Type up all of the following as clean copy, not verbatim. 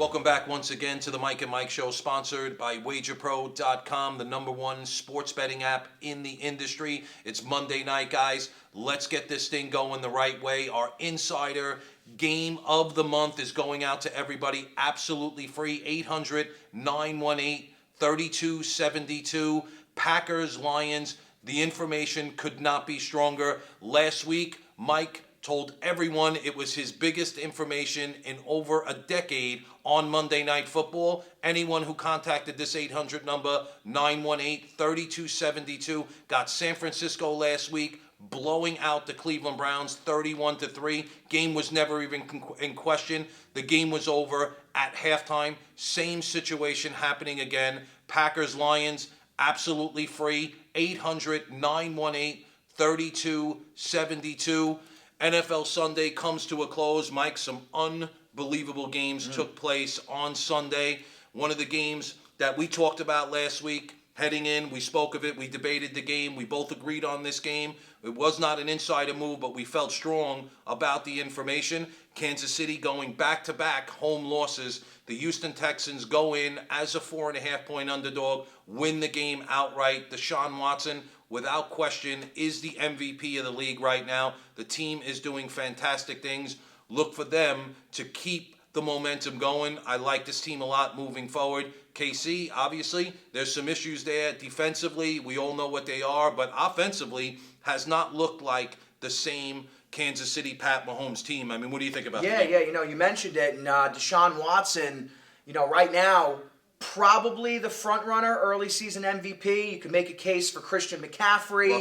Welcome back once again to the Mike and Mike Show, sponsored by WagerPro.com, the #1 sports betting app in the industry. It's Monday night, guys. Let's get this thing going the right way. Our insider game of the month is going out to everybody absolutely free. 800-918-3272. Packers, Lions. The information could not be stronger. Last week, Mike told everyone it was his biggest information in over a decade on Monday Night Football. Anyone who contacted this 800 number, 918-3272, got San Francisco last week, blowing out the Cleveland Browns 31-3. Game was never even in question. The game was over at halftime. Same situation happening again. Packers, Lions, absolutely free. 800-918-3272. NFL Sunday comes to a close. Mike, some unbelievable games took place on Sunday. One of the games that we talked about last week, heading in, we spoke of it, we debated the game, we both agreed on this game. It was not an insider move, but we felt strong about the information. Kansas City going back-to-back home losses. The Houston Texans go in as a 4.5-point underdog, win the game outright. Deshaun Watson, without question, is the MVP of the league right now. The team is doing fantastic things. Look for them to keep the momentum going. I like this team a lot moving forward. KC, obviously, there's some issues there. Defensively, we all know what they are, but offensively has not looked like the same Kansas City Pat Mahomes team. I mean, what do you think about that? Yeah, you mentioned it, and Deshaun Watson, right now, probably the front runner, early season MVP. You can make a case for Christian McCaffrey.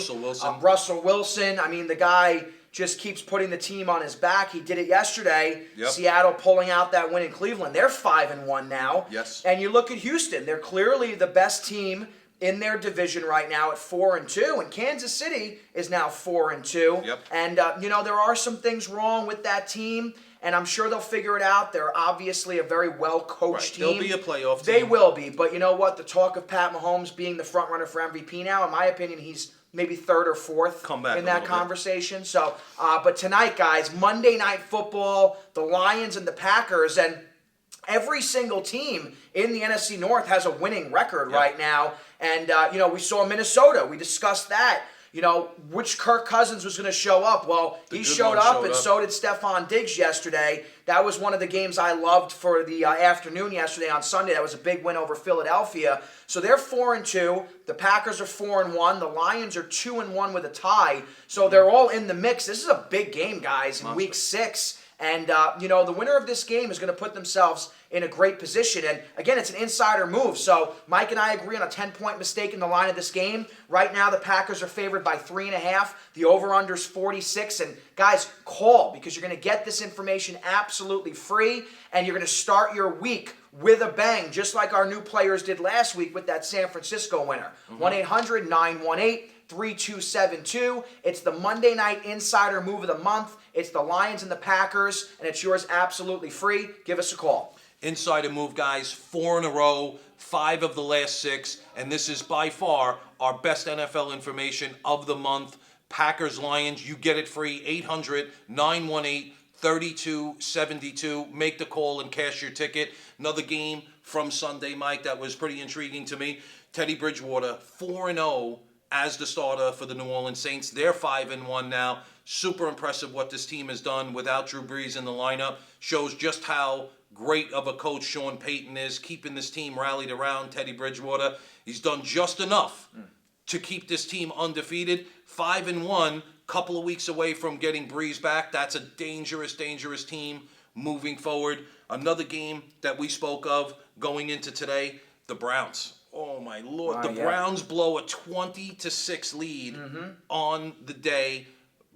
Russell Wilson. I mean, the guy just keeps putting the team on his back. He did it yesterday. Yep. Seattle pulling out that win in Cleveland. They're 5-1 now. Yes. And you look at Houston. They're clearly the best team in their division right now at 4-2, and Kansas City is now 4-2. Yep. And there are some things wrong with that team, and I'm sure they'll figure it out. They're obviously a very well-coached team. They'll be a playoff team. They will be, but you know what? The talk of Pat Mahomes being the front runner for MVP now, in my opinion, he's maybe third or fourth in that conversation. So, but tonight, guys, Monday Night Football, the Lions and the Packers, and every single team in the NFC North has a winning record right now. And, we saw Minnesota. We discussed that. Which Kirk Cousins was going to show up. Well, he showed up, and so did Stephon Diggs yesterday. That was one of the games I loved for the afternoon yesterday on Sunday. That was a big win over Philadelphia. So they're 4-2. The Packers are 4-1. The Lions are 2-1 with a tie. So they're all in the mix. This is a big game, guys, in Week 6. And, the winner of this game is going to put themselves in a great position. And, again, it's an insider move. So Mike and I agree on a 10-point mistake in the line of this game. Right now, the Packers are favored by 3.5. The over-under's 46. And, guys, call, because you're going to get this information absolutely free. And you're going to start your week with a bang, just like our new players did last week with that San Francisco winner. 1-800-918-3272. It's the Monday Night Insider Move of the Month. It's the Lions and the Packers, and it's yours absolutely free. Give us a call. Insider move, guys. 4 in a row, 5 of the last 6, and this is by far our best NFL information of the month. Packers, Lions, you get it free. 800-918-3272. Make the call and cash your ticket. Another game from Sunday, Mike, that was pretty intriguing to me. Teddy Bridgewater, 4-0 as the starter for the New Orleans Saints. They're 5-1 now. Super impressive what this team has done without Drew Brees in the lineup. Shows just how great of a coach Sean Payton is, keeping this team rallied around Teddy Bridgewater. He's done just enough to keep this team undefeated. 5-1, couple of weeks away from getting Brees back. That's a dangerous, dangerous team moving forward. Another game that we spoke of going into today, the Browns. Oh, my Lord. The Browns blow a 20-6 lead on the day,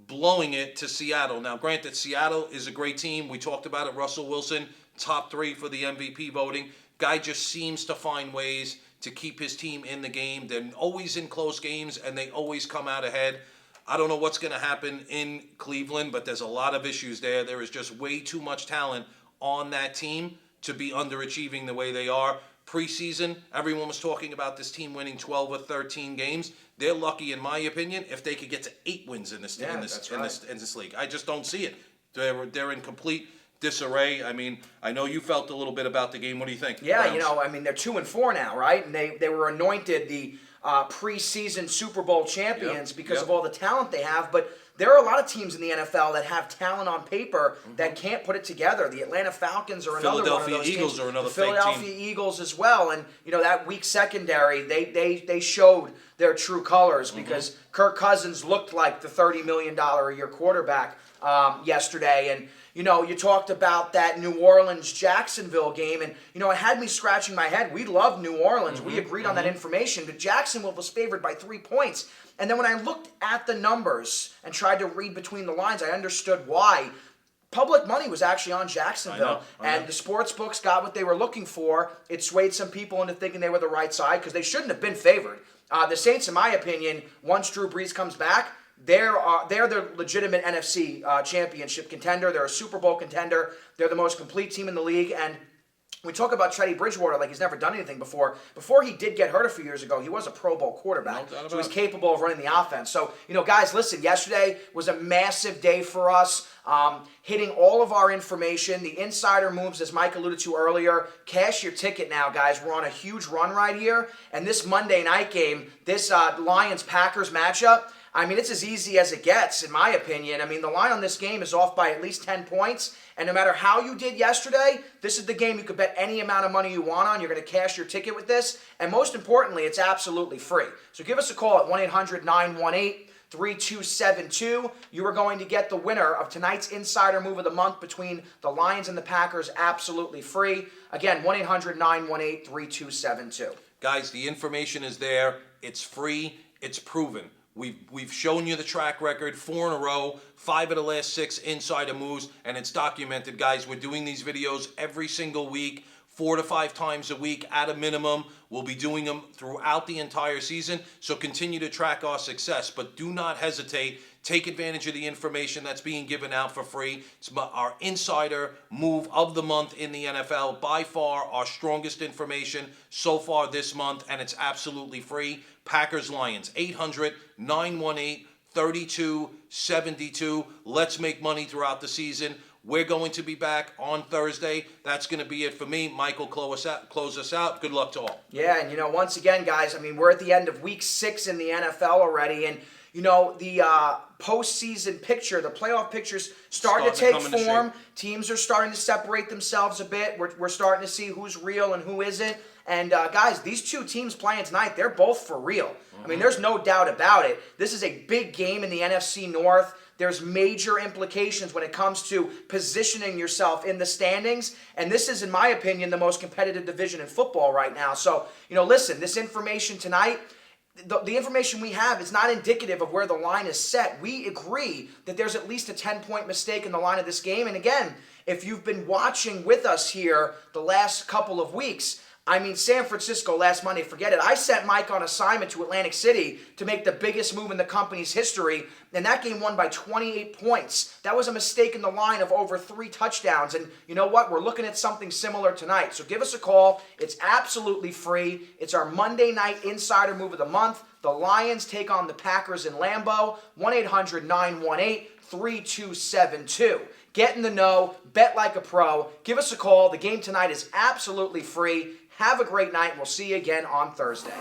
blowing it to Seattle. Now, granted, Seattle is a great team. We talked about it. Russell Wilson, top 3 for the MVP voting. Guy just seems to find ways to keep his team in the game. They're always in close games, and they always come out ahead. I don't know what's going to happen in Cleveland, but there's a lot of issues there. There is just way too much talent on that team to be underachieving the way they are. Preseason, everyone was talking about this team winning 12 or 13 games. They're lucky, in my opinion, if they could get to 8 wins in this league. I just don't see it. They're in complete disarray. I mean, I know you felt a little bit about the game. What do you think? Yeah, Browns? I mean, they're 2-4 now, right? And they were anointed the preseason Super Bowl champions because of all the talent they have. But there are a lot of teams in the NFL that have talent on paper that can't put it together. The Atlanta Falcons are another one of those Eagles teams. are another the fake Philadelphia team. Eagles as well. And, that weak secondary, they showed their true colors because Kirk Cousins looked like the $30 million a year quarterback yesterday. And, you talked about that New Orleans-Jacksonville game, and, it had me scratching my head. We love New Orleans. We agreed on that information, but Jacksonville was favored by 3 points. And then when I looked at the numbers and tried to read between the lines, I understood why. Public money was actually on Jacksonville, and the sports books got what they were looking for. It swayed some people into thinking they were the right side because they shouldn't have been favored. The Saints, in my opinion, once Drew Brees comes back, they're the legitimate NFC championship contender. They're a Super Bowl contender. They're the most complete team in the league. And we talk about Teddy Bridgewater like he's never done anything before. Before he did get hurt a few years ago, he was a Pro Bowl quarterback. So he's capable of running the offense. So, guys, listen, yesterday was a massive day for us. Hitting all of our information, the insider moves, as Mike alluded to earlier. Cash your ticket now, guys. We're on a huge run right here. And this Monday night game, this Lions-Packers matchup, I mean, it's as easy as it gets, in my opinion. I mean, the line on this game is off by at least 10 points. And no matter how you did yesterday, this is the game you could bet any amount of money you want on. You're going to cash your ticket with this. And most importantly, it's absolutely free. So give us a call at 1-800-918-3272. You are going to get the winner of tonight's Insider Move of the Month between the Lions and the Packers absolutely free. Again, 1-800-918-3272. Guys, the information is there. It's free. It's proven. We've shown you the track record, 4 in a row, 5 of the last 6 insider moves, and it's documented, guys. We're doing these videos every single week, 4 to 5 times a week at a minimum. We'll be doing them throughout the entire season, so continue to track our success, but do not hesitate. Take advantage of the information that's being given out for free. It's our insider move of the month in the NFL. By far, our strongest information so far this month, and it's absolutely free. Packers-Lions, 800-918-3272. Let's make money throughout the season. We're going to be back on Thursday. That's going to be it for me. Michael, close us out. Good luck to all. Yeah, and once again, guys, I mean, we're at the end of week 6 in the NFL already, and the postseason picture, the playoff picture's starting to take form. Teams are starting to separate themselves a bit. We're starting to see who's real and who isn't. And, guys, these two teams playing tonight, they're both for real. I mean, there's no doubt about it. This is a big game in the NFC North. There's major implications when it comes to positioning yourself in the standings. And this is, in my opinion, the most competitive division in football right now. So, listen, this information tonight, the information we have is not indicative of where the line is set. We agree that there's at least a 10-point mistake in the line of this game. And again, if you've been watching with us here the last couple of weeks, I mean, San Francisco last Monday, forget it. I sent Mike on assignment to Atlantic City to make the biggest move in the company's history, and that game won by 28 points. That was a mistake in the line of over 3 touchdowns, and you know what? We're looking at something similar tonight. So give us a call. It's absolutely free. It's our Monday night Insider Move of the Month. The Lions take on the Packers in Lambeau, 1-800-918-3272. Get in the know, bet like a pro. Give us a call. The game tonight is absolutely free. Have a great night, and we'll see you again on Thursday.